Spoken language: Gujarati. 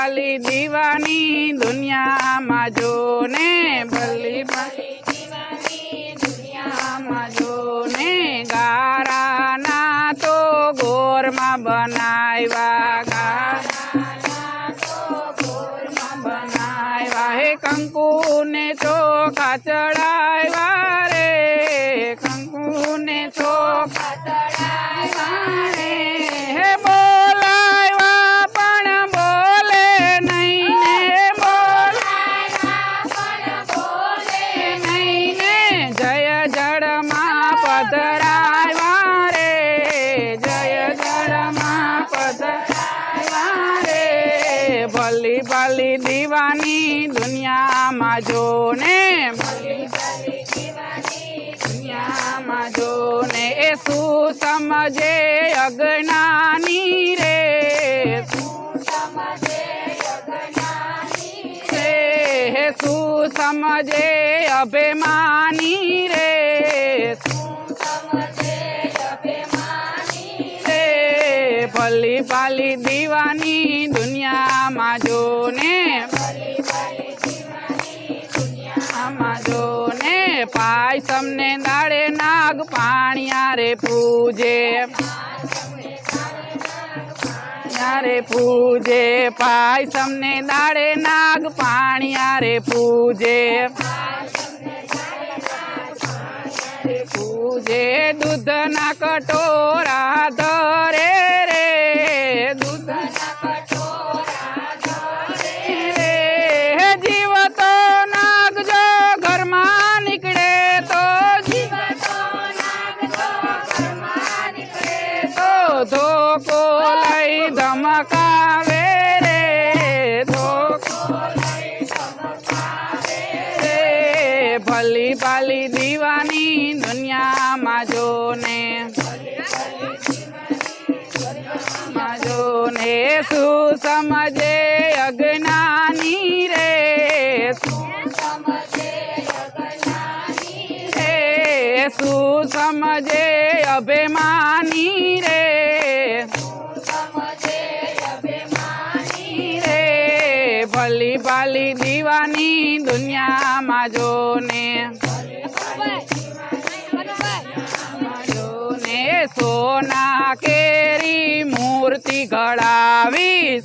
ભાલી દીવાની દુનિયામાં જો ને ભલી ભાલી દીવાની દુનિયામાં જો ને ગારાના તો ગોરમાં બનાવ્યા ગારાના તો ગોરમાં બનાવ્યા હે કંકુ ને ચોખા ચડાવ્યા રે કંકુ ને ચોખા ચડાવ્યા રે હે બોલાવ્યા પણ બોલે નહીં ને બોલાવ્યા પણ બોલે નહીં ને જય જળમાં પધરાવ્યા રે જય જળમાં પધરાવ્યા રે ભલી ભાલી દીવાની દુનિયામાં જો ને ભલી ભાલી દીવાની દુનિયામાં જો ને એ શું સમજે અજ્ઞાની રે શું સમજે અજ્ઞાની રે હે શું સમજે અભિમાની રે શું સમજે અભિમાની રે ભલી ભાલી દીવાની દુનિયામાં જો ને ભલી ભાલી દીવાની દુનિયામાં જો ને પાયસમ ને દાડે નાગ પાણિયા રે પૂજે રે પૂજે પાયસમ ને દાડે નાગ પાણિયા રે પૂજે પૂજે દૂધના કટોરા ધરે રે દૂધના કટોરા ધરે રે જીવ તો નાગ જો ઘરમાં નીકળે તો જીવ તો નાગ જો ઘરમાં નીકળે તો ધોકો લઈ ધમકાવે રે ધોકો લઈ ધમકાવે રે ભલી ભાલી દીવાની દુનિયામાં જો ને જો ને શું સમજે અજ્ઞાની રે શું સમજે અજ્ઞાની રે શું સમજે અભિમાની રે ભલી ભાલી દીવાની દુનિયામાં જો ને સોના કેરી મૂર્તિ ઘડાવી